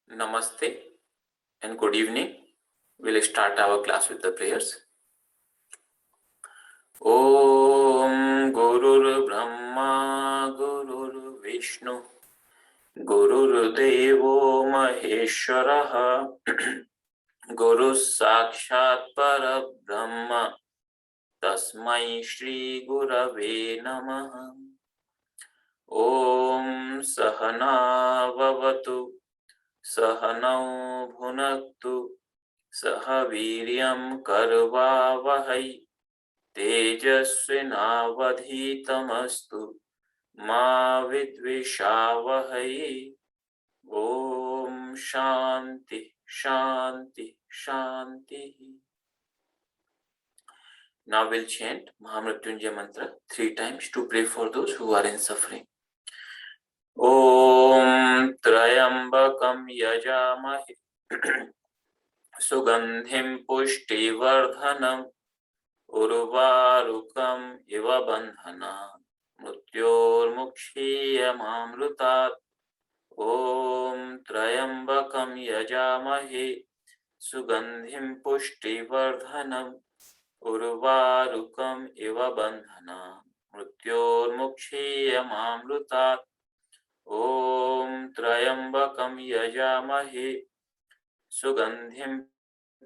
Namaste and good evening. We'll start our class with the prayers. Om Gurur Brahma Gurur Vishnu Gurur Devo Maheshwaraha Guru Sakshat Parabrahma Tasmai Shri Gurave Namaha. Om Sahana Vavatu Sahanau Bhunaktu Sahaviryam Karvavahai Tejasvinavadhitamastu Ma Vidvishavahai. Om Shanti Shanti Shanti. Now we'll chant Mahamrityunjaya mantra 3 times to pray for those who are in suffering. Om Trayambakam Yajamahe Sugandhim Pushtivardhanam Urvarukam Iva Bandhana Mrityor Mukshiyamamrutat. Om Trayambakam Yajamahe Sugandhim Pushtivardhanam Urvarukam Iva Bandhana Mrityor Mukshiyamamrutat. Om Trayambakam Yajamahe Sugandhim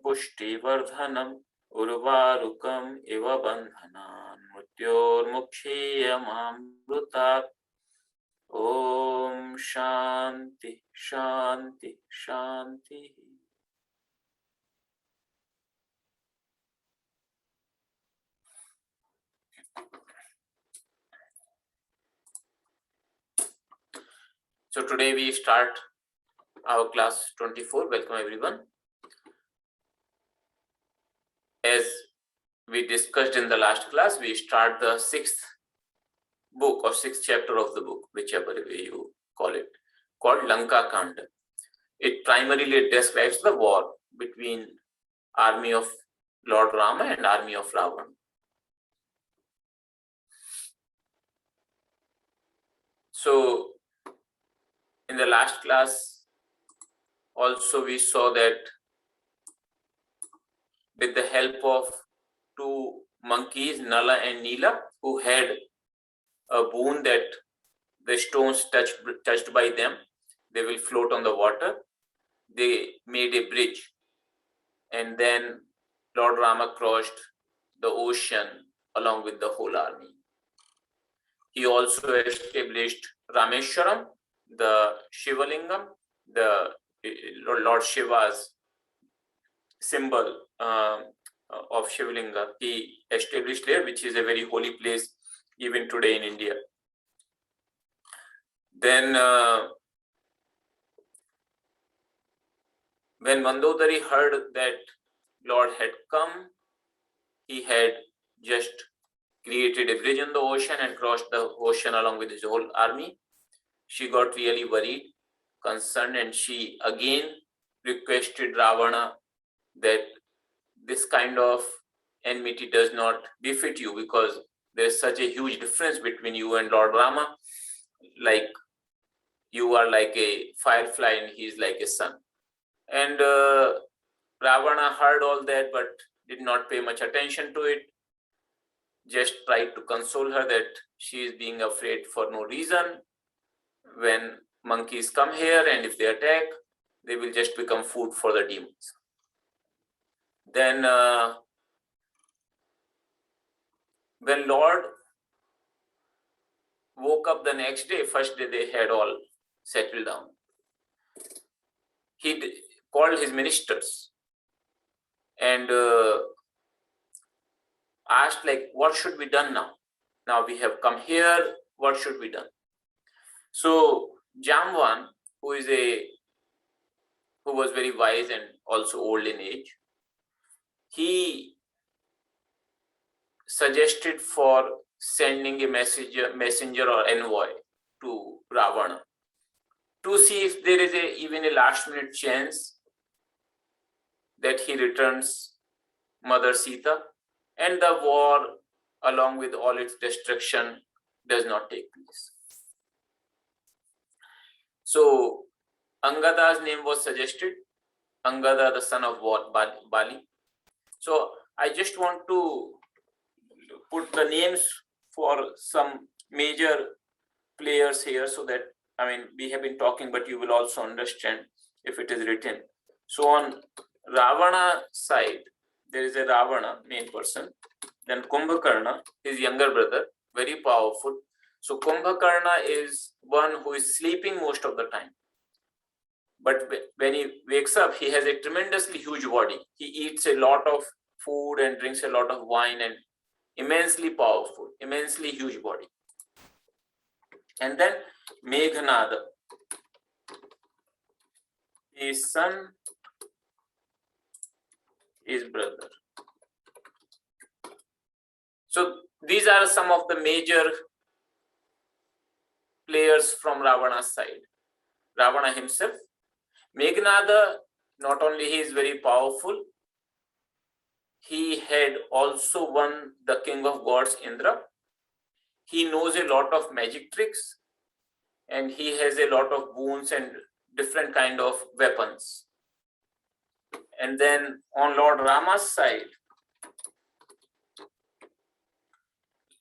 Pushtivardhanam Urvarukam Iva Bandhana Mrityor Mukshiyamamrutat. Om Shanti Shanti Shanti. So today we start our class 24. Welcome everyone. As we discussed in the last class, we start the 6th book or 6th chapter of the book, whichever way you call it, called Lanka Kanda. It primarily describes the war between army of Lord Rama and army of Ravana. So in the last class also we saw that with the help of 2 monkeys, Nala and Neela, who had a boon that the stones touched by them, they will float on the water. They made a bridge, and then Lord Rama crossed the ocean along with the whole army. He also established Rameswaram, the Shivalingam, the Lord Shiva's symbol of Shivalinga. He established there, which is a very holy place even today in India. Then when Mandodari heard that Lord had come, he had just created a bridge on the ocean and crossed the ocean along with his whole army. She got really worried, concerned, and she again requested Ravana that this kind of enmity does not befit you, because there is such a huge difference between you and Lord Rama. Like you are like a firefly and he is like a sun. And Ravana heard all that but did not pay much attention to it. Just tried to console her that she is being afraid for no reason. When monkeys come here and if they attack, they will just become food for the demons. Then when Lord woke up the next day, first day they had all settled down. He called his ministers and asked, like, what should be done now? Now we have come here, what should be done? So Jamvan, who was very wise and also old in age, he suggested for sending a messenger or envoy to Ravana to see if there is even a last minute chance that he returns Mother Sita and the war along with all its destruction does not take place. So Angada's name was suggested. Angada, the son of Bali. So I just want to put the names for some major players here, so that, we have been talking, but you will also understand if it is written. So on Ravana side, there is a Ravana, main person. Then Kumbhakarna, his younger brother, very powerful. So Kumbhakarna is one who is sleeping most of the time. But when he wakes up, he has a tremendously huge body. He eats a lot of food and drinks a lot of wine, and immensely powerful, immensely huge body. And then Meghnada, his son, his brother. So these are some of the major players from Ravana's side. Ravana himself. Meghnada, not only he is very powerful, he had also won the king of gods Indra. He knows a lot of magic tricks, and he has a lot of boons and different kind of weapons. And then on Lord Rama's side,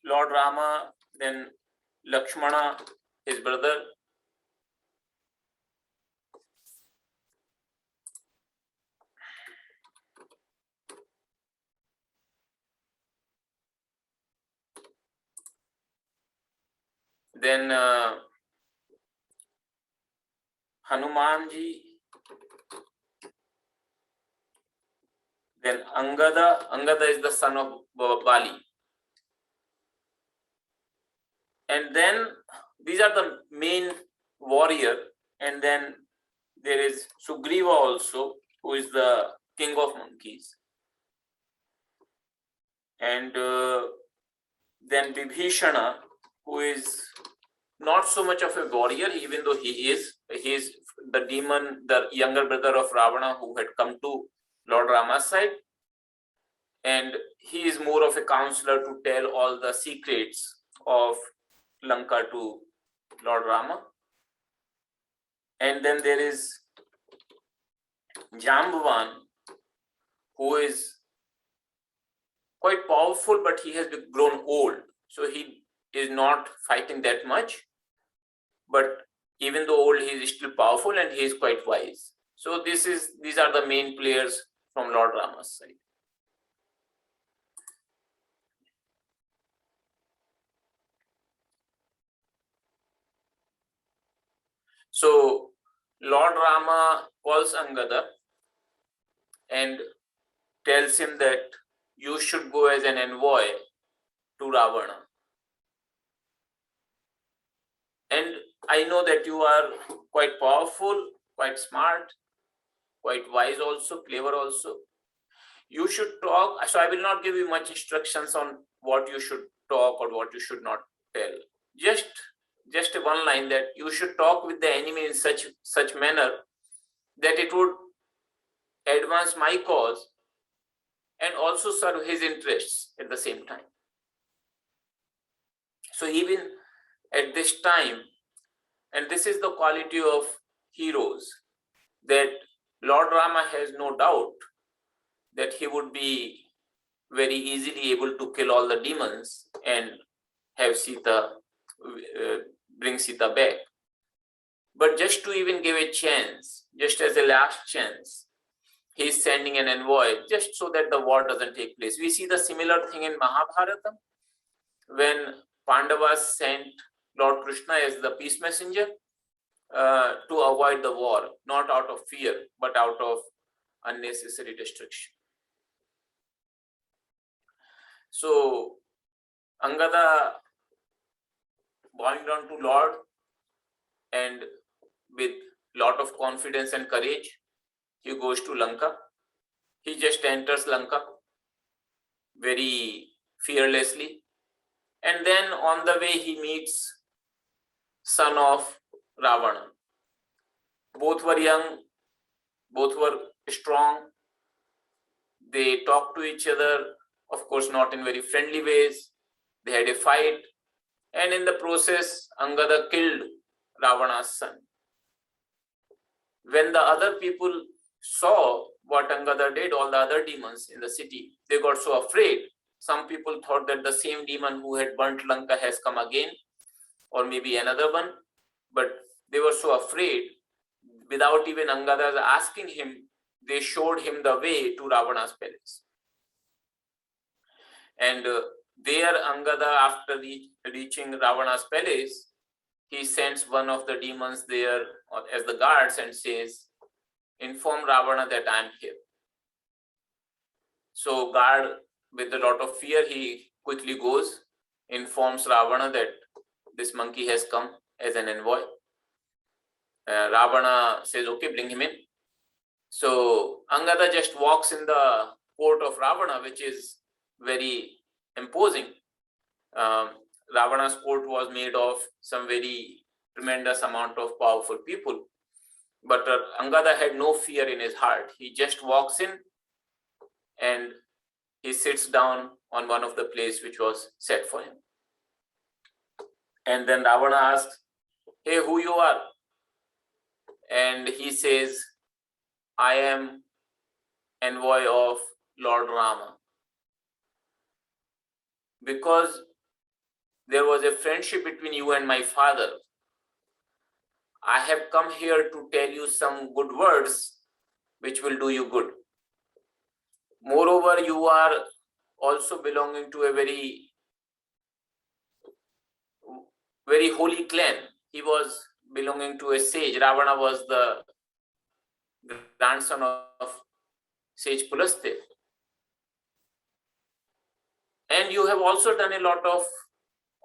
Lord Rama, then Lakshmana, his brother. Then Hanumanji. Then Angada. Angada is the son of Bali. And then these are the main warrior. And then there is Sugriva also, who is the king of monkeys. And then Vibhishana, who is not so much of a warrior, even though he is the demon, the younger brother of Ravana, who had come to Lord Rama's side. And he is more of a counselor to tell all the secrets of Lanka to Lord Rama. And then there is Jambavan, who is quite powerful, but he has grown old. So he is not fighting that much. But even though old, he is still powerful, and he is quite wise. So these are the main players from Lord Rama's side. So Lord Rama calls Angada and tells him that you should go as an envoy to Ravana. And I know that you are quite powerful, quite smart, quite wise also, clever also. You should talk. So I will not give you much instructions on what you should talk or what you should not tell. Just one line, that you should talk with the enemy in such manner that it would advance my cause and also serve his interests at the same time. So even at this time, and this is the quality of heroes, that Lord Rama has no doubt that he would be very easily able to kill all the demons and have Sita, bring Sita back. But just to even give a chance, just as a last chance, he is sending an envoy just so that the war doesn't take place. We see the similar thing in Mahabharata, when Pandavas sent Lord Krishna as the peace messenger to avoid the war, not out of fear, but out of unnecessary destruction. So Angada, bowing down to Lord, and with lot of confidence and courage, he goes to Lanka. He just enters Lanka very fearlessly. And then on the way, he meets son of Ravana. Both were young, both were strong. They talked to each other, of course, not in very friendly ways. They had a fight. And in the process, Angada killed Ravana's son. When the other people saw what Angada did, all the other demons in the city, they got so afraid. Some people thought that the same demon who had burnt Lanka has come again, or maybe another one, but they were so afraid. Without even Angada asking him, they showed him the way to Ravana's palace. And there Angada, after reaching Ravana's palace, he sends one of the demons there as the guards and says, inform Ravana that I am here. So guard, with a lot of fear, he quickly goes, informs Ravana that this monkey has come as an envoy. Ravana says, okay, bring him in. So Angada just walks in the court of Ravana, which is very imposing. Ravana's court was made of some very tremendous amount of powerful people. But Angada had no fear in his heart. He just walks in and he sits down on one of the places which was set for him. And then Ravana asks, hey, who you are? And he says, I am envoy of Lord Rama. Because there was a friendship between you and my father, I have come here to tell you some good words which will do you good. Moreover, you are also belonging to a very, very holy clan. He was belonging to a sage. Ravana was the grandson of Sage Pulaste. And you have also done a lot of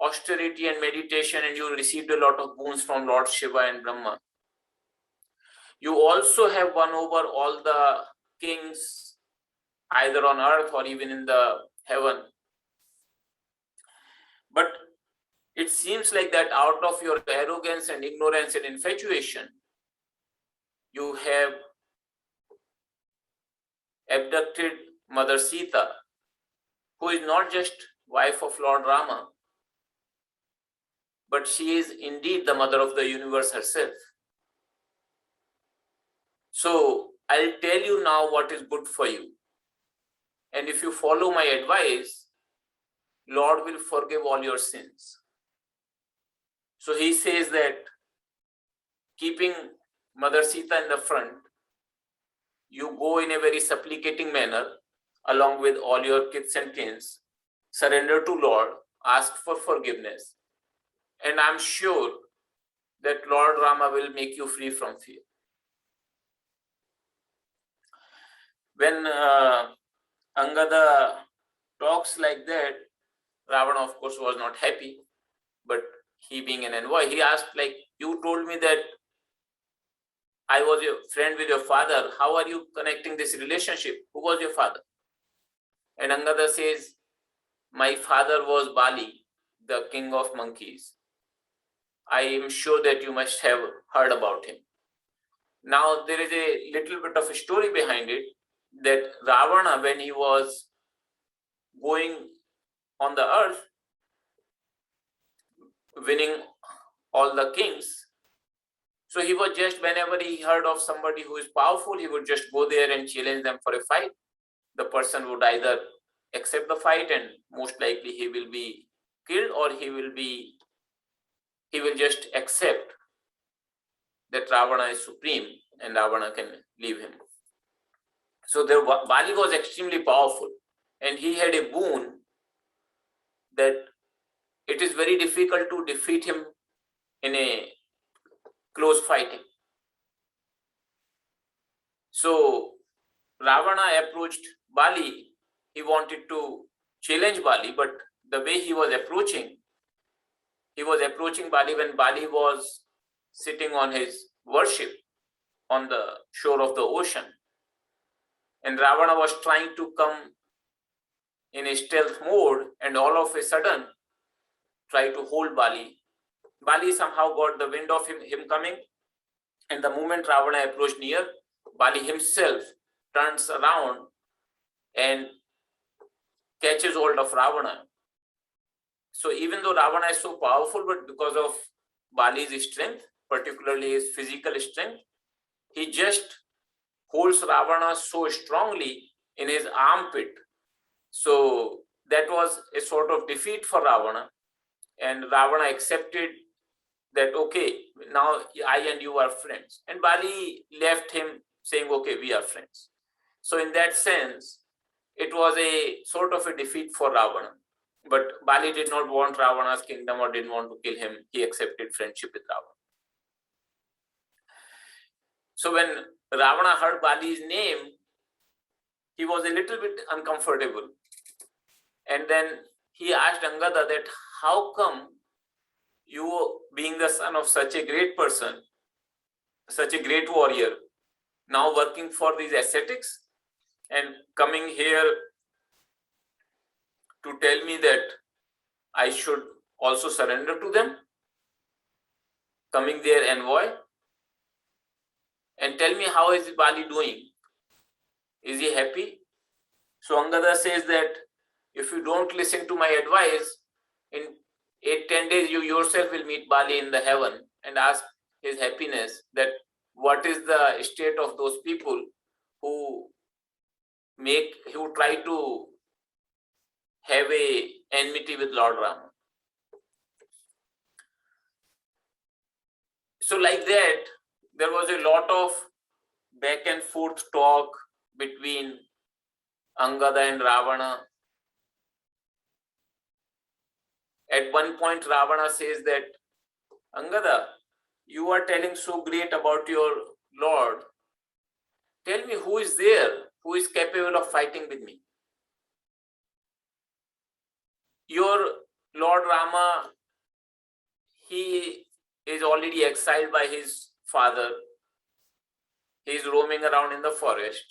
austerity and meditation, and you received a lot of boons from Lord Shiva and Brahma. You also have won over all the kings, either on earth or even in the heaven. But it seems like that out of your arrogance and ignorance and infatuation, you have abducted Mother Sita, who is not just wife of Lord Rama, but she is indeed the mother of the universe herself. So I'll tell you now what is good for you. And if you follow my advice, Lord will forgive all your sins. So he says that keeping Mother Sita in the front, you go in a very supplicating manner along with all your kith and kins, surrender to Lord, ask for forgiveness, and I'm sure that Lord Rama will make you free from fear. When Angada talks like that, Ravana of course was not happy, but he being an envoy, he asked, like, you told me that I was your friend with your father. How are you connecting this relationship? Who was your father? And Angada says, my father was Bali, the king of monkeys. I am sure that you must have heard about him. Now, there is a little bit of a story behind it, that Ravana, when he was going on the earth, winning all the kings, so he was just, whenever he heard of somebody who is powerful, he would just go there and challenge them for a fight. The person would either accept the fight and most likely he will be killed, or he will just accept that Ravana is supreme and Ravana can leave him. So Bali was extremely powerful, and he had a boon that it is very difficult to defeat him in a close fighting. So Ravana approached Bali. He wanted to challenge Bali, but the way he was approaching Bali when Bali was sitting on his worship on the shore of the ocean. And Ravana was trying to come in a stealth mode, and all of a sudden try to hold Bali. Bali somehow got the wind of him coming, and the moment Ravana approached near, Bali himself turns around and catches hold of Ravana. So even though Ravana is so powerful, but because of Bali's strength, particularly his physical strength, he just holds Ravana so strongly in his armpit. So that was a sort of defeat for Ravana, and Ravana accepted that, okay, now I and you are friends. And Bali left him saying, okay, we are friends. So in that sense, it was a sort of a defeat for Ravana. But Bali did not want Ravana's kingdom or didn't want to kill him. He accepted friendship with Ravana. So when Ravana heard Bali's name, he was a little bit uncomfortable. And then he asked Angada that, how come you, being the son of such a great person, such a great warrior, now working for these ascetics and coming here to tell me that I should also surrender to them, coming their envoy, and tell me, how is Bali doing? Is he happy? So Angada says that if you don't listen to my advice, in 8-10 days you yourself will meet Bali in the heaven and ask his happiness, that what is the state of those people who try to have a enmity with Lord Rama. So like that, there was a lot of back and forth talk between Angada and Ravana. At one point, Ravana says that, Angada, you are telling so great about your Lord. Tell me, who is there, who is capable of fighting with me? Your Lord Rama, he is already exiled by his father. He is roaming around in the forest.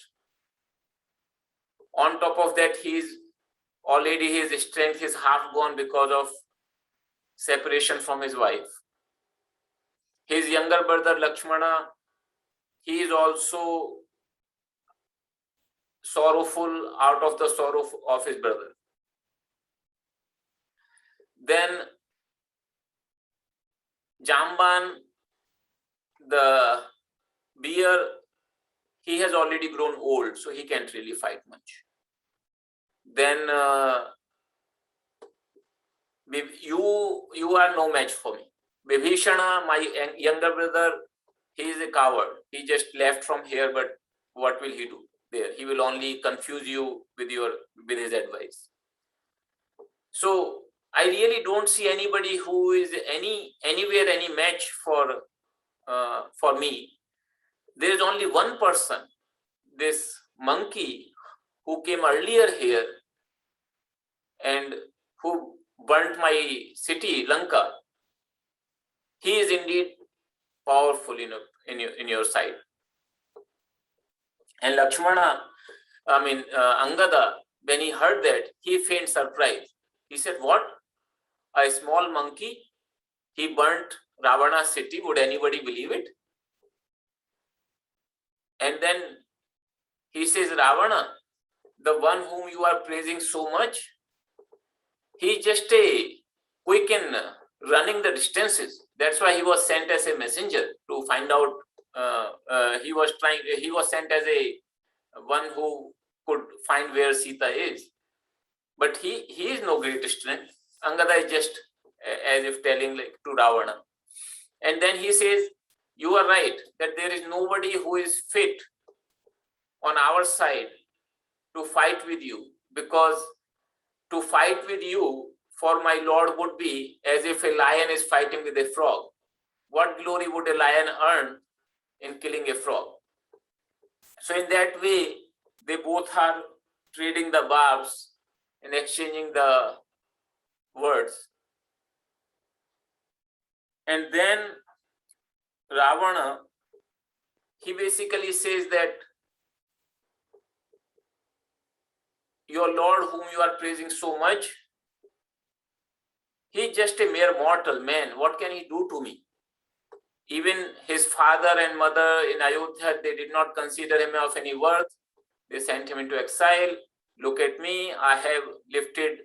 On top of that, his strength is half gone because of separation from his wife. His younger brother Lakshmana, he is also sorrowful out of the sorrow of his brother. Then Jamban, the bear, he has already grown old, so he can't really fight much. Then you are no match for me. Vibhishana, my younger brother, he is a coward. He just left from here, but what will he do there? He will only confuse you with his advice. So I really don't see anybody who is anywhere any match for me. There is only one person, this monkey who came earlier here and who burnt my city, Lanka. He is indeed powerful in your side. And Lakshmana, Angada, when he heard that, he feigned surprise. He said, what? A small monkey? He burnt Ravana's city. Would anybody believe it? And then he says, Ravana, the one whom you are praising so much, he is just a quick in running the distances. That's why he was sent as a messenger to find out. He was sent as a one who could find where Sita is. But he is no great strength. Angada is just as if telling like to Ravana. And then he says, you are right, that there is nobody who is fit on our side to fight with you, because to fight with you for my Lord would be as if a lion is fighting with a frog. What glory would a lion earn in killing a frog? So in that way, they both are trading the barbs and exchanging the words. And then Ravana, he basically says that your Lord whom you are praising so much, he is just a mere mortal man. What can he do to me? Even his father and mother in Ayodhya, they did not consider him of any worth. They sent him into exile. Look at me, I have lifted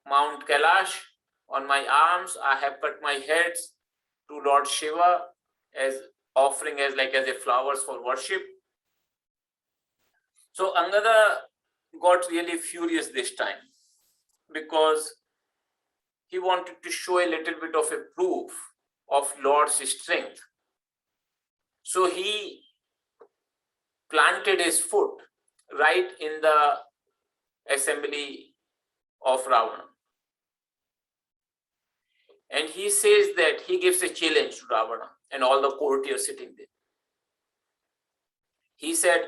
Mount Kailash on my arms. I have cut my heads to Lord Shiva as offering as a flowers for worship. So Angada got really furious this time because he wanted to show a little bit of a proof of Lord's strength. So he planted his foot right in the assembly of Ravana. And he says that he gives a challenge to Ravana and all the courtiers sitting there. He said,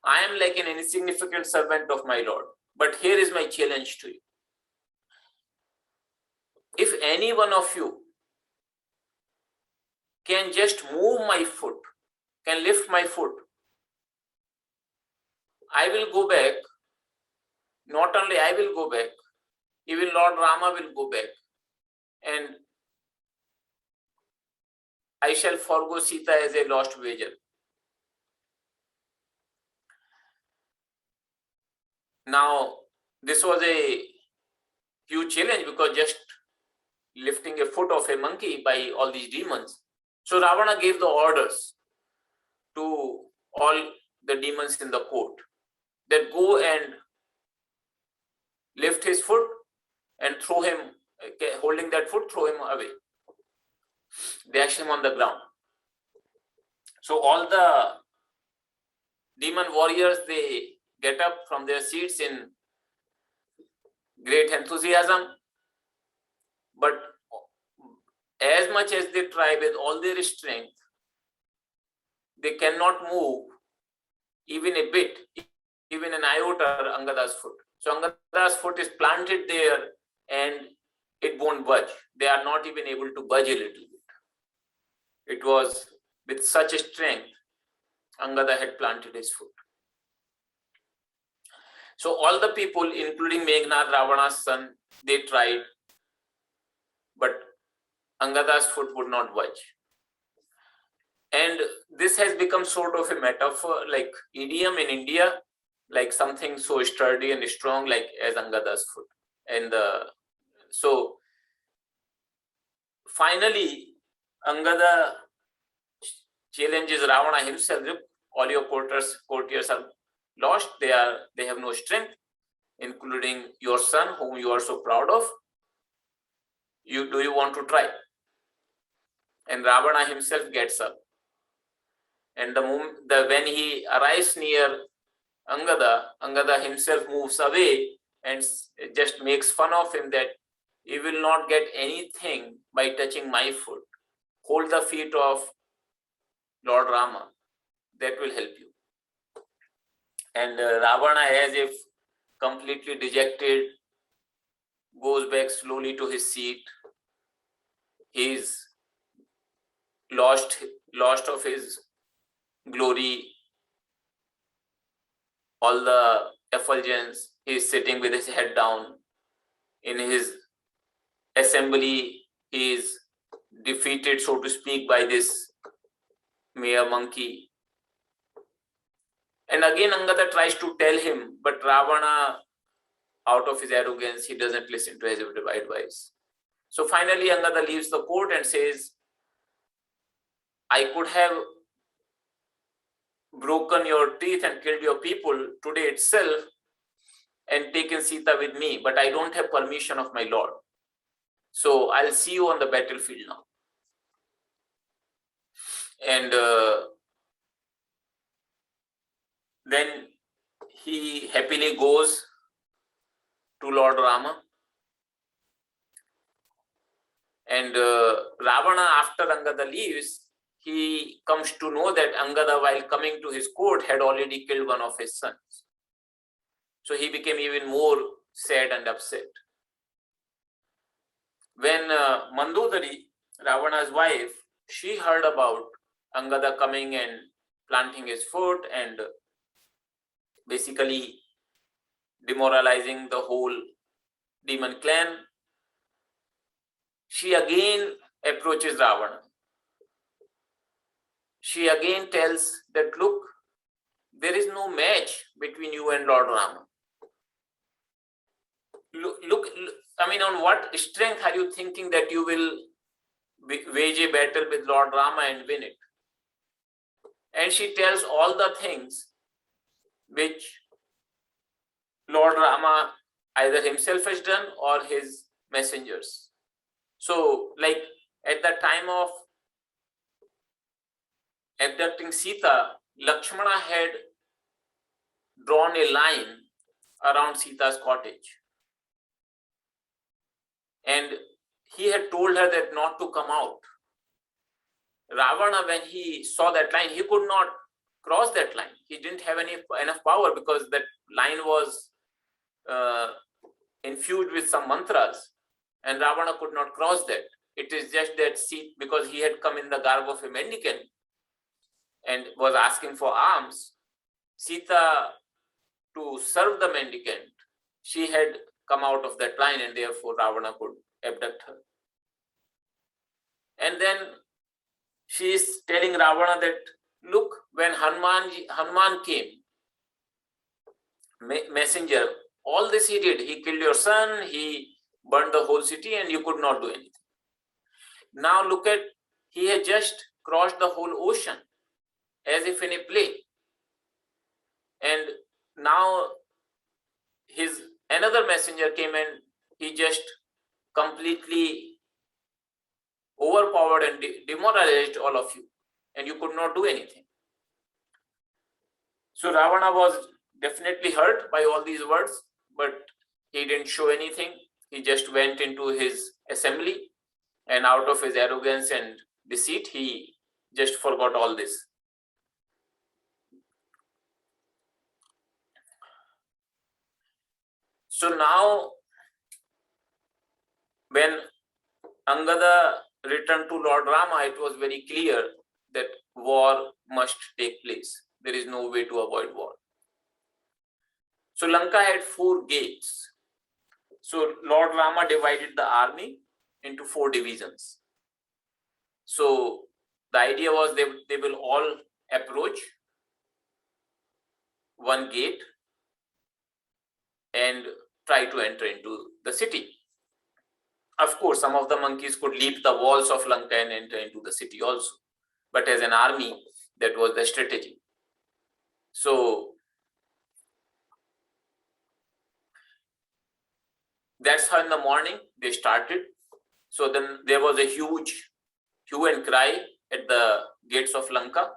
I am like an insignificant servant of my Lord, but here is my challenge to you. If any one of you can just move my foot, can lift my foot, I will go back. Not only I will go back, even Lord Rama will go back, and I shall forgo Sita as a lost wager. Now, this was a huge challenge because just lifting a foot of a monkey by all these demons. So Ravana gave the orders to all the demons in the court that go and lift his foot and throw him, holding that foot, throw him away. Dash him on the ground. So all the demon warriors, they get up from their seats in great enthusiasm. But as much as they try with all their strength, they cannot move even a bit, even an iota, Angada's foot. So Angada's foot is planted there and it won't budge. They are not even able to budge a little bit. It was with such a strength, Angada had planted his foot. So all the people, including Meghnad, Ravana's son, they tried, but Angada's foot would not budge. And this has become sort of a metaphor, like idiom in India, like something so sturdy and strong, like as Angada's foot. And so finally, Angada challenges Ravana himself. Look, all your courtiers are lost. They have no strength, including your son, whom you are so proud of. Do you want to try? And Ravana himself gets up. And when he arrives near Angada, Angada himself moves away and just makes fun of him that you will not get anything by touching my foot. Hold the feet of Lord Rama. That will help you. And Ravana, as if completely dejected, goes back slowly to his seat. He's lost of his glory, all the effulgence. He's sitting with his head down. In his assembly, he is defeated, so to speak, by this mere monkey. And again, Angada tries to tell him, but Ravana, out of his arrogance, he doesn't listen to his advice. So finally, Angada leaves the court and says, I could have broken your teeth and killed your people today itself and taken Sita with me, but I don't have permission of my Lord. So I'll see you on the battlefield now. And then he happily goes to Lord Rama. And Ravana, after Angada leaves, he comes to know that Angada, while coming to his court, had already killed one of his sons. So he became even more sad and upset. When Mandodari, Ravana's wife, she heard about Angada coming and planting his foot and basically demoralizing the whole demon clan, she again approaches Ravana. She again tells that, look, there is no match between you and Lord Rama. Look, I mean, on what strength are you thinking that you will wage a battle with Lord Rama and win it? and she tells all the things which Lord Rama either himself has done or his messengers. So, like at the time of abducting Sita, Lakshmana had drawn a line around Sita's cottage, and he had told her that not to come out. Ravana, when he saw that line, he could not cross that line. He didn't have enough power because that line was infused with some mantras, and Ravana could not cross that. It is just that because he had come in the garb of a mendicant and was asking for alms, Sita, to serve the mendicant, she had come out of that line, and therefore Ravana could abduct her. And then she is telling Ravana that, look, when Hanuman came, messenger, all this he did. He killed your son, he burned the whole city, and you could not do anything. Now look at, he had just crossed the whole ocean as if in a play. And now another messenger came and he just completely overpowered and demoralized all of you, and you could not do anything. So Ravana was definitely hurt by all these words, but he didn't show anything. He just went into his assembly, and out of his arrogance and deceit, he just forgot all this. So now, when Angada returned to Lord Rama, it was very clear that war must take place. There is no way to avoid war. So Lanka had 4 gates. So Lord Rama divided the army into 4 divisions. So the idea was they will all approach one gate and try to enter into the city. Of course, some of the monkeys could leap the walls of Lanka and enter into the city also. But as an army, that was the strategy. So that's how in the morning they started. So then there was a huge hue and cry at the gates of Lanka.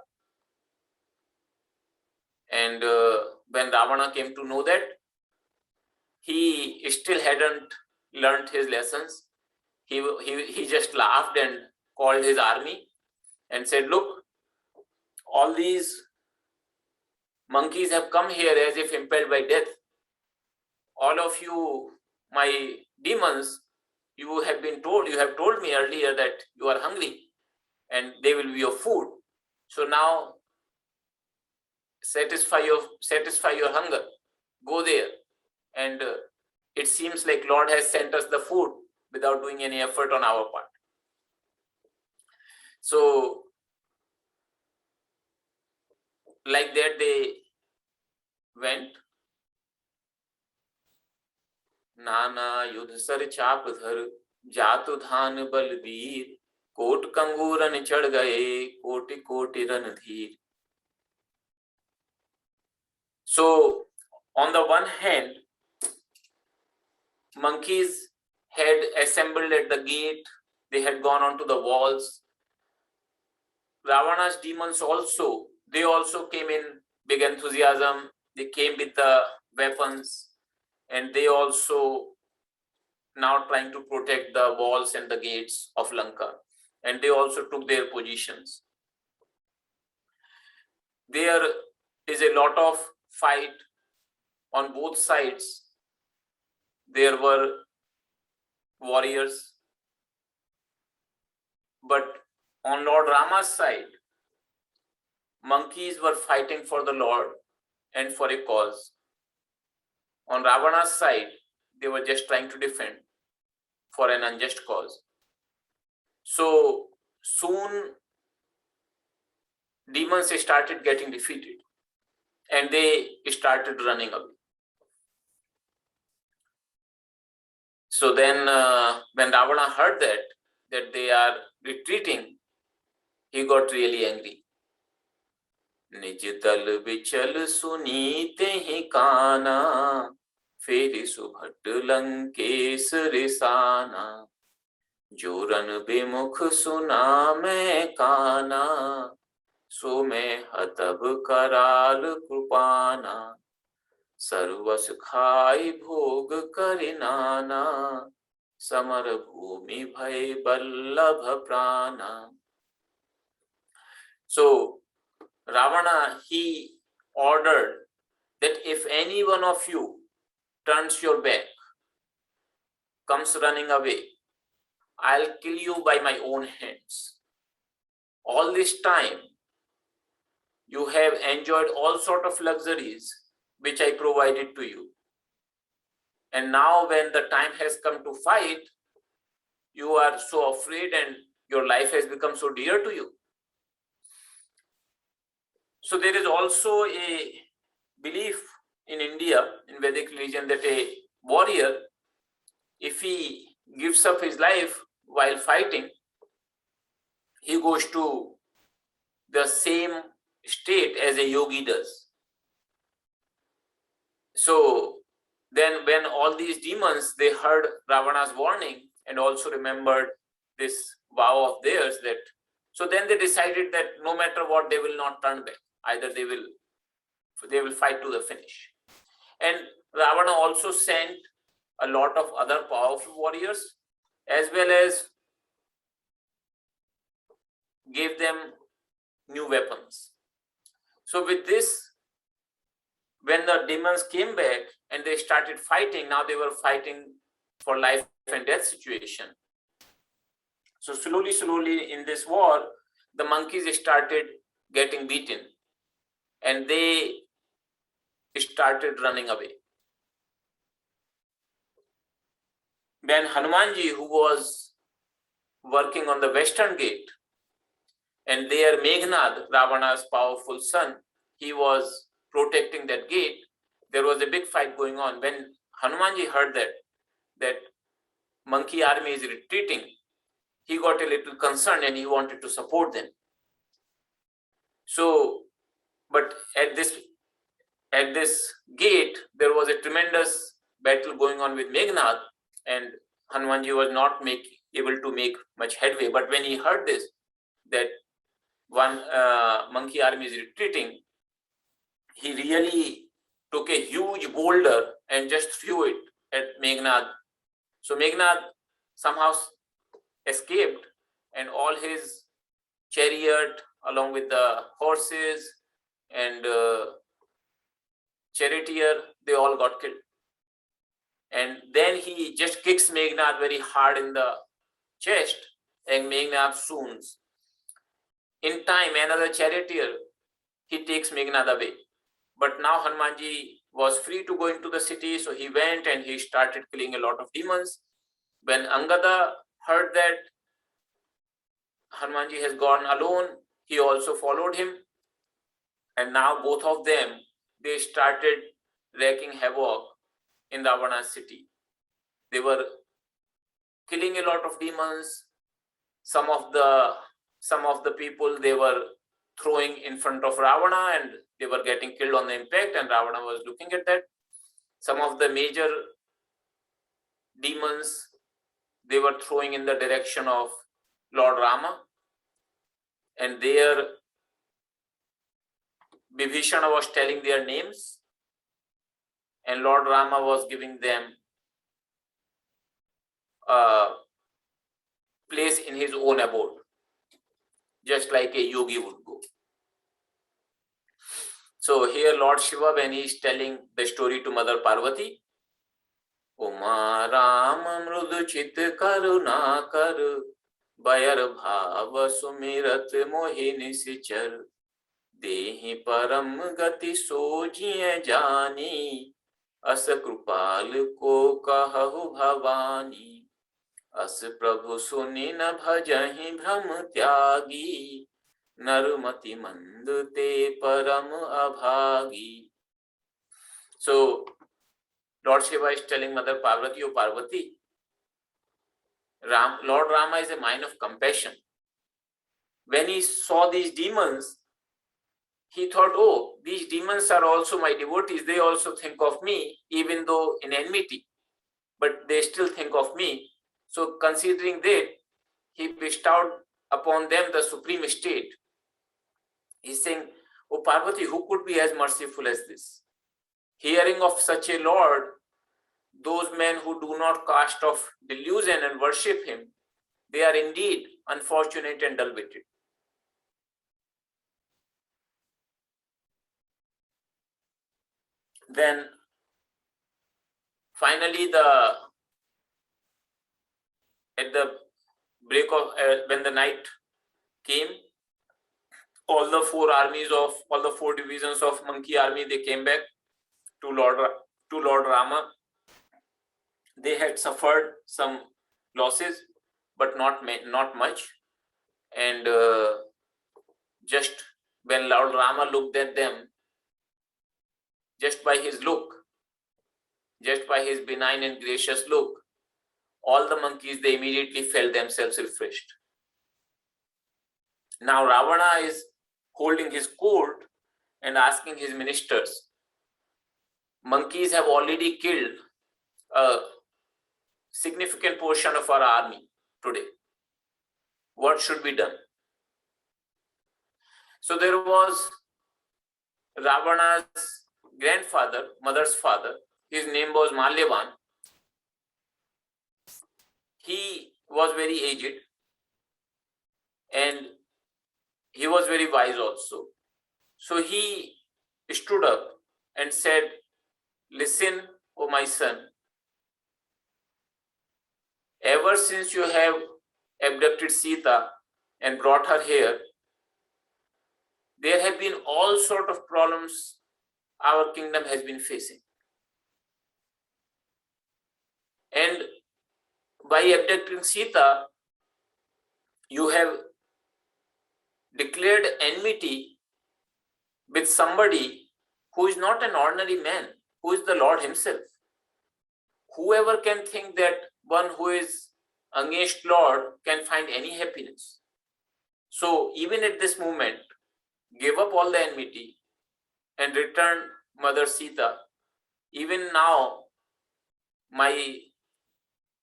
And when Ravana came to know that, he still hadn't learned his lessons. He just laughed and called his army and said, look, all these monkeys have come here as if impelled by death. All of you, my demons, you have told me earlier that you are hungry and they will be your food. So now satisfy your hunger. Go there. And it seems like Lord has sent us the food without doing any effort on our part. So like that they went. नाना युद्ध sir चाप धर जातु धान Balvir coat कंगूरन चढ़ गए कोटि कोटि Randhir. So on the one hand, monkeys had assembled at the gate, they had gone onto the walls. Ravana's demons also, they also came in big enthusiasm. They came with the weapons, and they also now trying to protect the walls and the gates of Lanka, and they also took their positions. There is a lot of fight on both sides. There were warriors, but on Lord Rama's side, monkeys were fighting for the Lord and for a cause. On Ravana's side, they were just trying to defend for an unjust cause. So soon demons started getting defeated and they started running away. So then when Ravana heard that they are retreating, he got really angry. निज दल विचल सुनीते ही काना, फेरि सुभट लंकेश रिसाना। जो run विमुख सुना मैं काना, सो मैं हतब कराल कृपाना। सर्वस खाई भोग करि नाना, समर भूमि भय बल्लभ प्राणा। So Ravana, he ordered that if any one of you turns your back, comes running away, I'll kill you by my own hands. All this time, you have enjoyed all sort of luxuries which I provided to you. And now when the time has come to fight, you are so afraid and your life has become so dear to you. So there is also a belief in India, in Vedic religion, that a warrior, if he gives up his life while fighting, he goes to the same state as a yogi does. So then when all these demons, they heard Ravana's warning and also remembered this vow of theirs, that so then they decided that no matter what, they will not turn back. Either they will fight to the finish. And Ravana also sent a lot of other powerful warriors, as well as gave them new weapons. So with this, when the demons came back and they started fighting, now they were fighting for life and death situation. So slowly in this war, the monkeys started getting beaten and they started running away. When Hanumanji, who was working on the western gate, and there Meghnad, Ravana's powerful son, he was protecting that gate, there was a big fight going on. When Hanumanji heard that monkey army is retreating, he got a little concerned and he wanted to support them. So, but at this gate, there was a tremendous battle going on with Meghnad, and Hanumanji was not able to make much headway. But when he heard this, that one monkey army is retreating, he really took a huge boulder and just threw it at Meghnad. So Meghnad somehow escaped, and all his chariot along with the horses and charioteer, they all got killed. And then he just kicks Meghnad very hard in the chest, and Meghnad swoons. In time, another charioteer, he takes Meghnad away. But now Hanumanji was free to go into the city, so he went and he started killing a lot of demons. When Angada heard that Hanumanji has gone alone, he also followed him. And now both of them, they started wreaking havoc in Ravana's city. They were killing a lot of demons. Some of the people, they were throwing in front of Ravana and they were getting killed on the impact, and Ravana was looking at that. Some of the major demons, they were throwing in the direction of Lord Rama, and there Vibhishana was telling their names, and Lord Rama was giving them a place in his own abode, just like a yogi would go. So here Lord Shiva, when he is telling the story to Mother Parvati, Uma Ram Mrud Chit Karuna Kar, Bayar Bhava Sumirat Mohini Sichar, Dehi Param Gati Sojiye Jani, As Krupal Ko Kahu Bhavani, As Prabhu Sunina Bhajahi Bhram Tyagi, Narmati Mandute Param Abhagi. So Lord Shiva is telling Mother Parvati, O Parvati, Lord Rama is a man of compassion. When he saw these demons, he thought, oh, these demons are also my devotees. They also think of me, even though in enmity, but they still think of me. So considering that, he bestowed upon them the supreme state. He's saying, oh Parvati, who could be as merciful as this? Hearing of such a Lord, those men who do not cast off delusion and worship him, they are indeed unfortunate and dull-witted. Then finally, at the break of when the night came, all the four divisions of monkey army, they came back to Lord Rama. They had suffered some losses, but not much. And just when Lord Rama looked at them, just by his look, just by his benign and gracious look, all the monkeys, they immediately felt themselves refreshed. Now Ravana is holding his court and asking his ministers, monkeys have already killed a significant portion of our army today. What should be done? So there was Ravana's grandfather, mother's father. His name was Malyavan. He was very aged and he was very wise also. So he stood up and said, listen, O my son, ever since you have abducted Sita and brought her here, there have been all sort of problems our kingdom has been facing. And by abducting Sita, you have declared enmity with somebody who is not an ordinary man, who is the Lord himself. Whoever can think that one who is against Lord can find any happiness. So even at this moment, give up all the enmity and return Mother Sita. Even now, my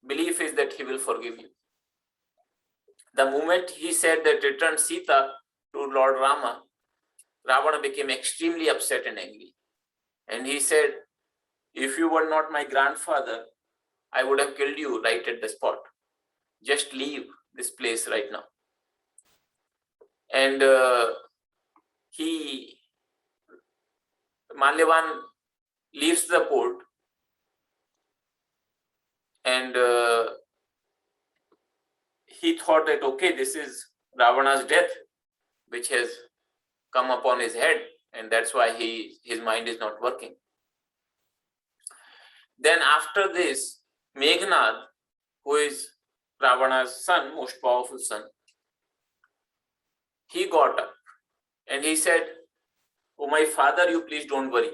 belief is that he will forgive you. The moment he said that return Sita to Lord Rama, Ravana became extremely upset and angry. And he said, if you were not my grandfather, I would have killed you right at the spot. Just leave this place right now. And Malyavan leaves the court and he thought that, okay, this is Ravana's death, which has come upon his head, and that's why his mind is not working. Then after this, Meghnad, who is Ravana's son, most powerful son, he got up and he said, oh my father, you please don't worry.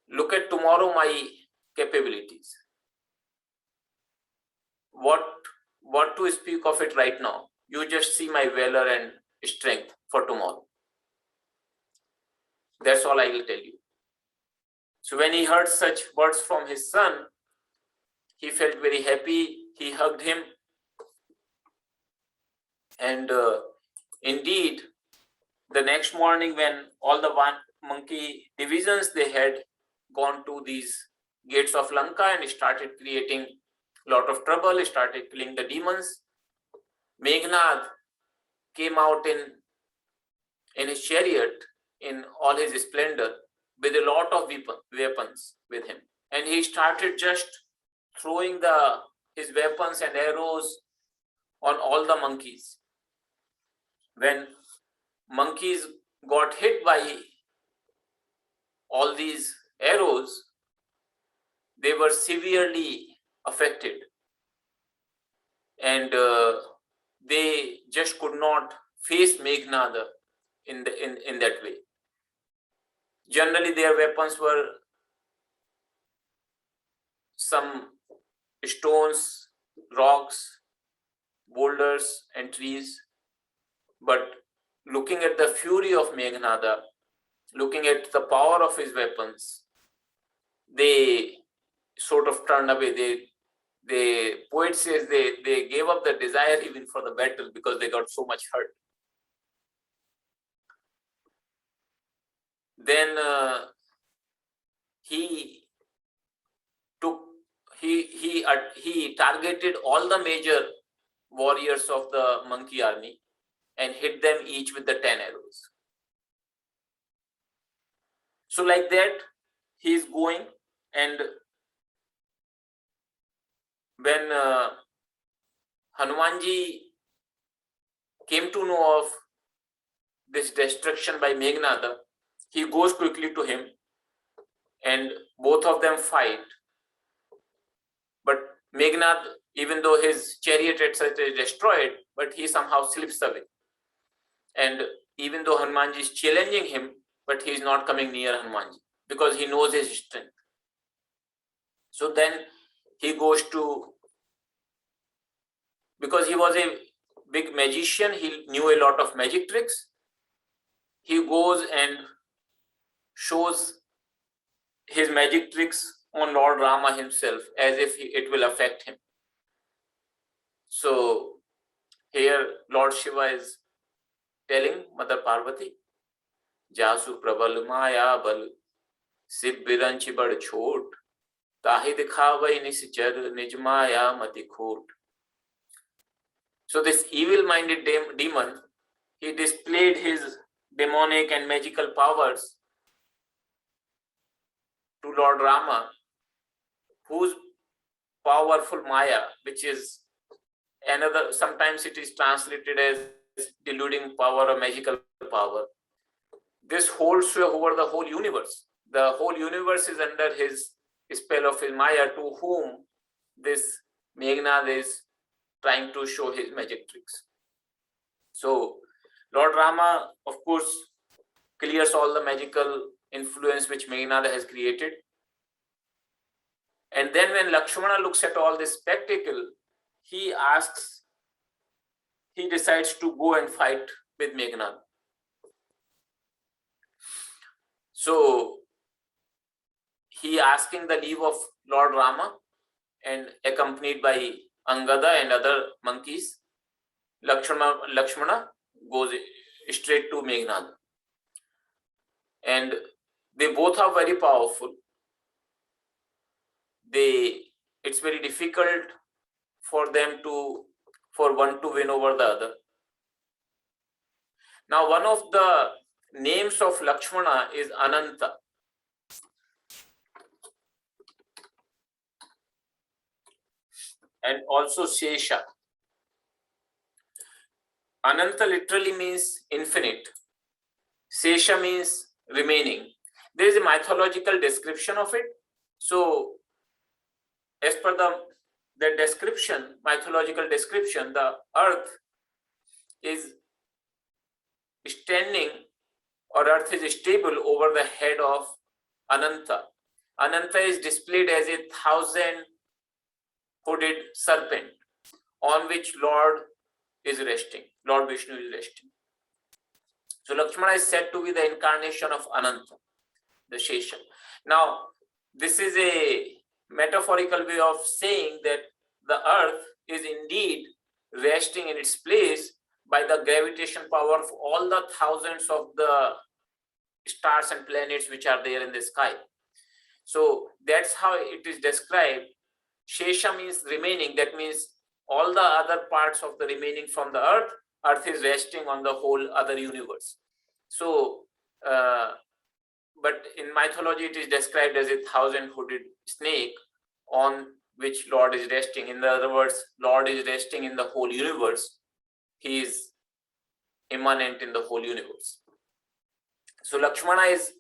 Look at tomorrow my capabilities. What to speak of it right now? You just see my valor and strength for tomorrow. That's all I will tell you. So when he heard such words from his son, he felt very happy. He hugged him. And indeed, the next morning when all the monkey divisions, they had gone to these gates of Lanka and started creating a lot of trouble, started killing the demons, Meghnad came out in his chariot in all his splendor with a lot of weapons with him. And he started just throwing his weapons and arrows on all the monkeys. When monkeys got hit by all these arrows, they were severely affected. And they just could not face Meghnad in that way. Generally, their weapons were some stones, rocks, boulders, and trees. But looking at the fury of Meghnada, looking at the power of his weapons, they sort of turned away. The poet says they gave up the desire even for the battle because they got so much hurt. Then he targeted all the major warriors of the monkey army and hit them each with the 10 arrows. So like that, he is going, and when Hanumanji came to know of this destruction by Meghnada, he goes quickly to him and both of them fight. But Meghnad, even though his chariot etc. is destroyed, but he somehow slips away. And even though Hanumanji is challenging him, but he is not coming near Hanumanji because he knows his strength. So then he goes to, because he was a big magician, he knew a lot of magic tricks. He goes and shows his magic tricks on Lord Rama himself as if it will affect him. So here Lord Shiva is telling Mother Parvati, Jasu prabal maya bal, sib biranchi bad chhot, tahi dikhawai nisjar nij maya mati khot. So this evil-minded demon, he displayed his demonic and magical powers to Lord Rama, whose powerful Maya, which is another, sometimes it is translated as deluding power or magical power. This holds sway over the whole universe. The whole universe is under his spell of his Maya, to whom this Meghnad is trying to show his magic tricks. So Lord Rama, of course, clears all the magical influence which Meghnada has created. And then when Lakshmana looks at all this spectacle, he decides to go and fight with Meghnada. So he asking the leave of Lord Rama, and accompanied by Angada and other monkeys, Lakshmana goes straight to Meghnada. And they both are very powerful. It's very difficult for one to win over the other. Now, one of the names of Lakshmana is Ananta. And also Shesha. Ananta literally means infinite. Shesha means remaining. There is a mythological description of it. So, as per the description, mythological description, the earth is standing, or earth is stable over the head of Ananta. Ananta is displayed as a 1,000-hooded serpent on which Lord is resting. Lord Vishnu is resting. So Lakshmana is said to be the incarnation of Ananta, the Shesha. Now, this is a metaphorical way of saying that the earth is indeed resting in its place by the gravitation power of all the thousands of the stars and planets which are there in the sky. So that's how it is described. Shesha means remaining. That means all the other parts of the remaining from the earth is resting on the whole other universe. So, but in mythology, it is described as a 1,000-hooded snake on which Lord is resting. In other words, Lord is resting in the whole universe. He is immanent in the whole universe. So Lakshmana is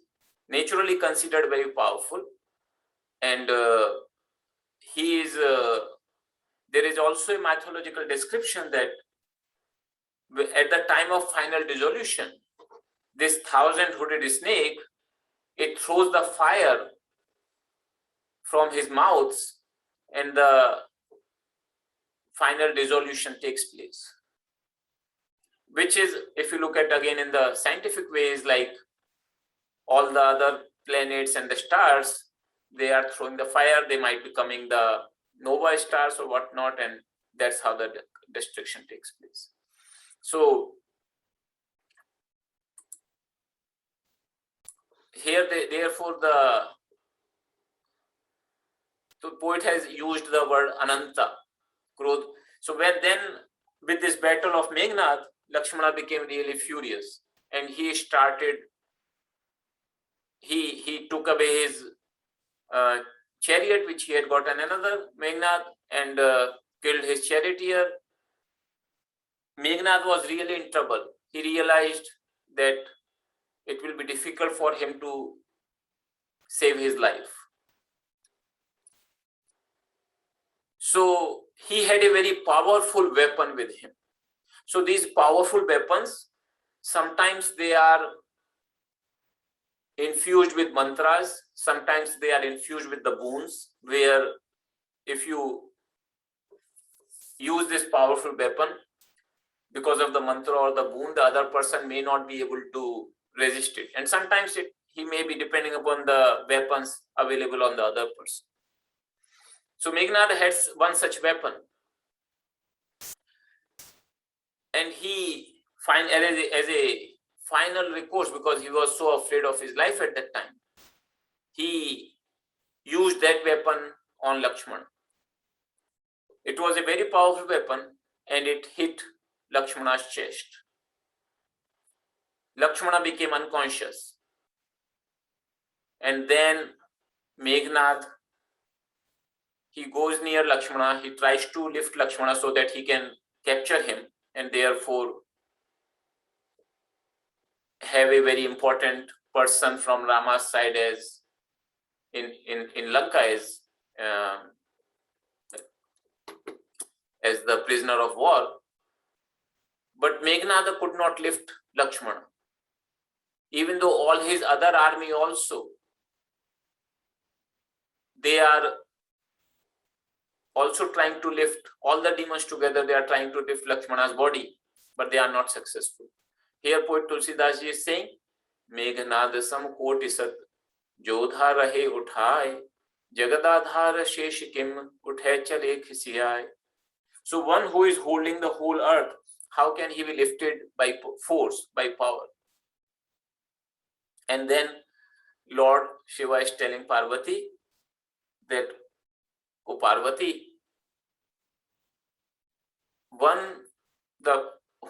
naturally considered very powerful, and he is. There is also a mythological description that at the time of final dissolution, this 1,000-hooded snake, it throws the fire from his mouth, and the final dissolution takes place. which is, if you look at again in the scientific ways, like all the other planets and the stars, they are throwing the fire, they might be becoming the nova stars or whatnot, and that's how the destruction takes place. So here, therefore, the poet has used the word Ananta, Krodh. So when then, with this battle of Meghnad, Lakshmana became really furious, and he started, he took away his chariot, which he had gotten another Meghnad, and killed his charioteer. Meghnad was really in trouble. He realized that it will be difficult for him to save his life. So he had a very powerful weapon with him. So these powerful weapons, sometimes they are infused with mantras, sometimes they are infused with the boons, where if you use this powerful weapon, because of the mantra or the boon, the other person may not be able to resist it. And sometimes he may be depending upon the weapons available on the other person. So Meghnad had one such weapon, and he find as a final recourse, because he was so afraid of his life at that time, he used that weapon on Lakshmana. It was a very powerful weapon, and it hit Lakshmana's chest. Lakshmana became unconscious, and then Meghnad, he goes near Lakshmana, he tries to lift Lakshmana so that he can capture him, and therefore have a very important person from Rama's side as in Lanka as the prisoner of war. But Meghnad could not lift Lakshmana, even though all his other army also, they are also trying to lift, all the demons together, they are trying to lift Lakshmana's body, but they are not successful. Here poet Tulsidas ji is saying, Meghnad sam koti sat jodha rahe uthaye, jagadadhar shesh kim uthe chale khisiyaye. So one who is holding the whole earth, how can he be lifted by force, by power? And then Lord Shiva is telling Parvati that, O Parvati, one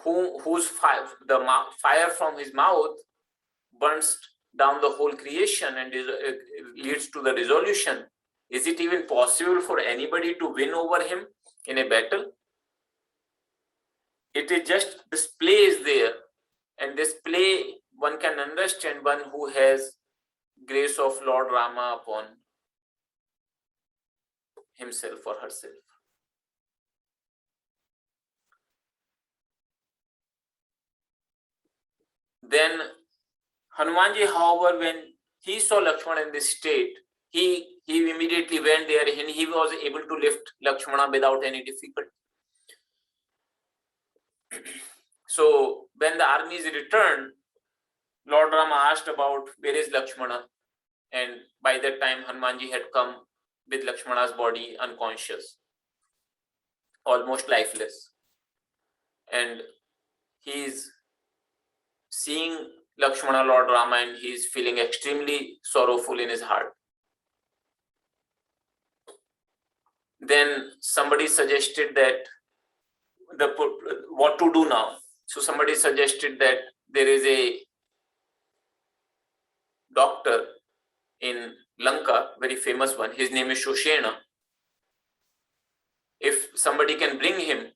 whose fire from his mouth burns down the whole creation and leads to the dissolution. Is it even possible for anybody to win over him in a battle? It is just displays there, and display one can understand one who has grace of Lord Rama upon himself or herself. Then Hanumanji, however, when he saw Lakshmana in this state, he immediately went there and he was able to lift Lakshmana without any difficulty. So when the armies returned, Lord Rama asked about where is Lakshmana, and by that time Hanumanji had come with Lakshmana's body unconscious, almost lifeless, and he is seeing Lakshmana, Lord Rama, and he is feeling extremely sorrowful in his heart. Then somebody suggested that what to do now. So somebody suggested that there is a doctor in Lanka, very famous one. His name is Shoshena. If somebody can bring him,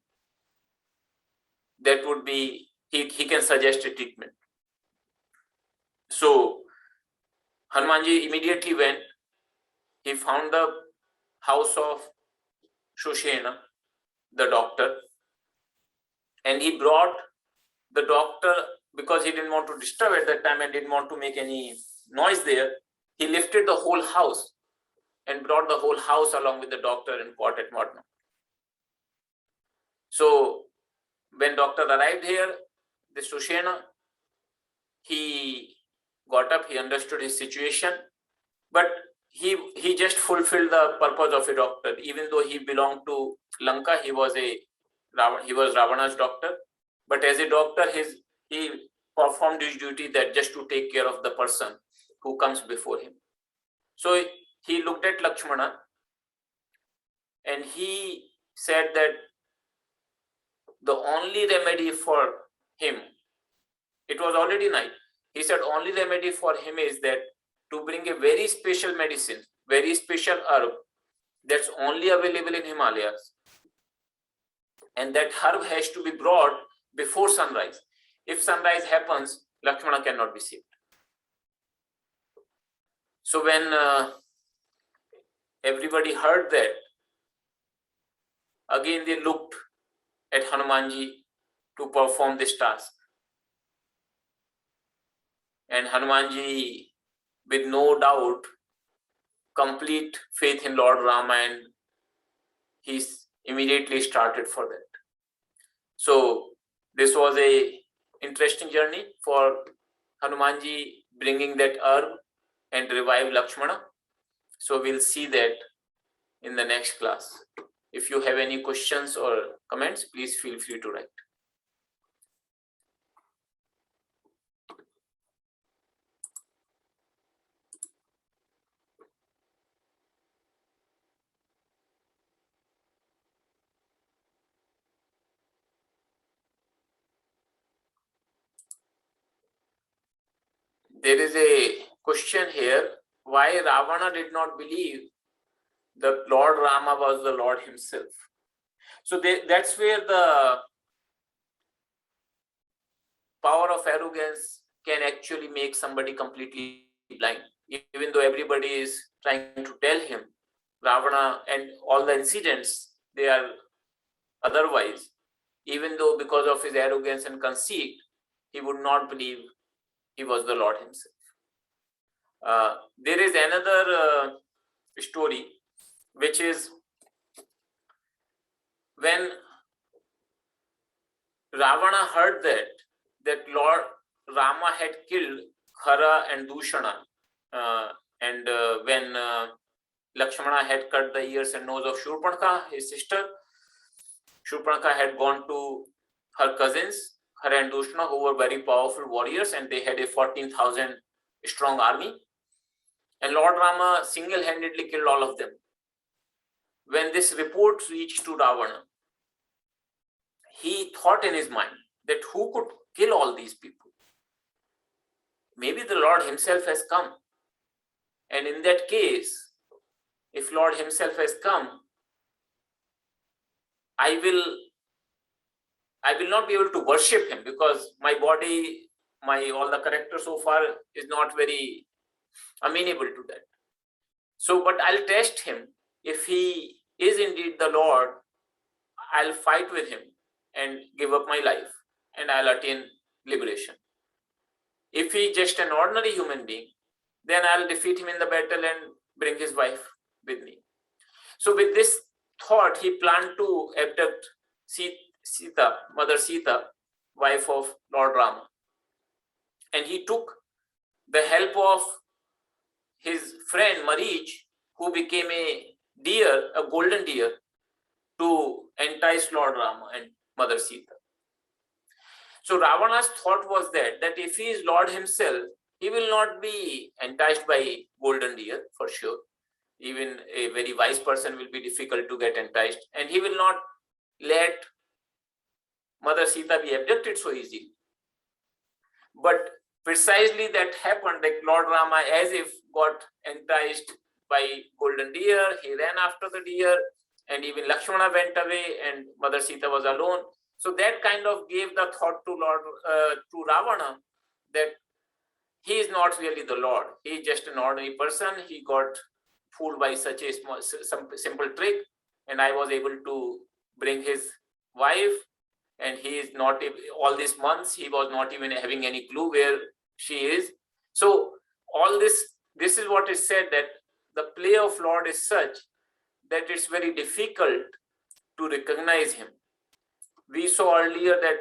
that would be, he can suggest a treatment. So Hanumanji immediately went. He found the house of Shoshena, the doctor, and he brought the doctor, because he didn't want to disturb at that time and didn't want to make any noise there. He lifted the whole house and brought the whole house along with the doctor and pot and whatnot. So when doctor arrived here, the Sushena, he got up, he understood his situation, but he just fulfilled the purpose of a doctor. Even though he belonged to Lanka, he was Ravana's doctor. But as a doctor, he performed his duty that just to take care of the person who comes before him. So he looked at Lakshmana and he said that the only remedy for him, it was already night. He said only remedy for him is that to bring a very special medicine, very special herb that's only available in Himalayas. And that herb has to be brought before sunrise. If sunrise happens, Lakshmana cannot be saved. So when everybody heard that, again they looked at Hanumanji to perform this task. And Hanumanji, with no doubt, complete faith in Lord Rama, and he immediately started for that. So this was a interesting journey for Hanumanji, bringing that herb and revive Lakshmana. So we'll see that in the next class. If you have any questions or comments, please feel free to write. There is a question here, why Ravana did not believe that Lord Rama was the Lord himself. So that's where the power of arrogance can actually make somebody completely blind. Even though everybody is trying to tell him, Ravana and all the incidents, they are otherwise. Even though because of his arrogance and conceit, he would not believe he was the Lord himself. There is another story, which is when Ravana heard that Lord Rama had killed Khara and Dushana, and when Lakshmana had cut the ears and nose of Shurpanakha, his sister, Shurpanakha had gone to her cousins, Khara and Dushana, who were very powerful warriors, and they had a 14,000 strong army. And Lord Rama single-handedly killed all of them. When this report reached to Ravana, he thought in his mind that who could kill all these people? Maybe the Lord himself has come. And in that case, if Lord himself has come, I will not be able to worship him, because my body, all the character so far is not very amenable to that. So, but I'll test him. If he is indeed the Lord, I'll fight with him and give up my life, and I'll attain liberation. If he is just an ordinary human being, then I'll defeat him in the battle and bring his wife with me. So with this thought, he planned to abduct Sita, Mother Sita, wife of Lord Rama. And he took the help of his friend Marich, who became a deer, a golden deer, to entice Lord Rama and Mother Sita. So Ravana's thought was that if he is Lord himself, he will not be enticed by golden deer for sure. Even a very wise person will be difficult to get enticed, and he will not let Mother Sita be abducted so easily. But precisely that happened, like Lord Rama as if got enticed by golden deer, he ran after the deer, and even Lakshmana went away and Mother Sita was alone. So that kind of gave the thought to Ravana that he is not really the Lord. He is just an ordinary person. He got fooled by such a simple trick, and I was able to bring his wife, and he is not, all these months he was not even having any clue where she is. So all this is what is said, that the play of Lord is such that it's very difficult to recognize him. We saw earlier that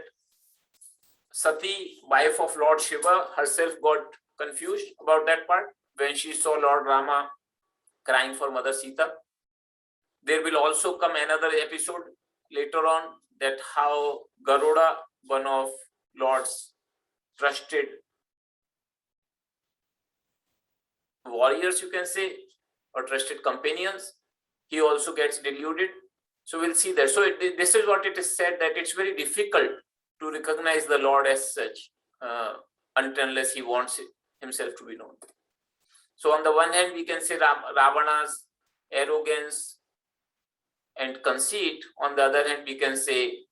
Sati, wife of Lord Shiva, herself got confused about that part when she saw Lord Rama crying for Mother Sita. There will also come another episode later on that how Garuda, one of Lord's trusted warriors, you can say, or trusted companions, he also gets deluded. So we'll see that. So this is what it is said, that it's very difficult to recognize the Lord as such until unless he wants himself to be known. So on the one hand, we can say Ravana's arrogance and conceit. On the other hand, we can say,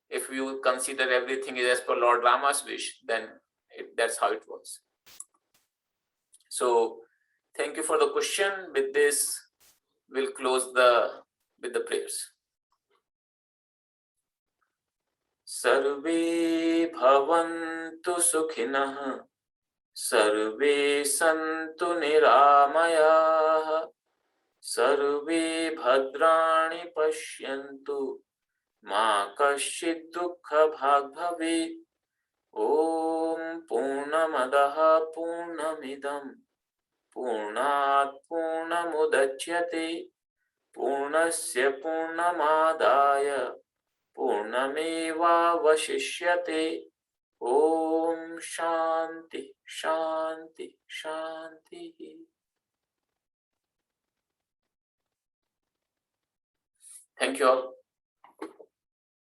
if you consider everything is as per Lord Rama's wish, then that's how it was. So thank you for the question. With this, we'll close with the prayers. Sarve bhavantu sukhinah, sarve santu niramayah, sarve bhadrani pashyantu, ma kaschid dukkha bhag bhavet. Om Purnamadaha Purnamidam Purnat Purnamudachyate Purnasya Purnamadaya Purnameva Vashishyate. Om Shanti Shanti Shanti. Thank you all.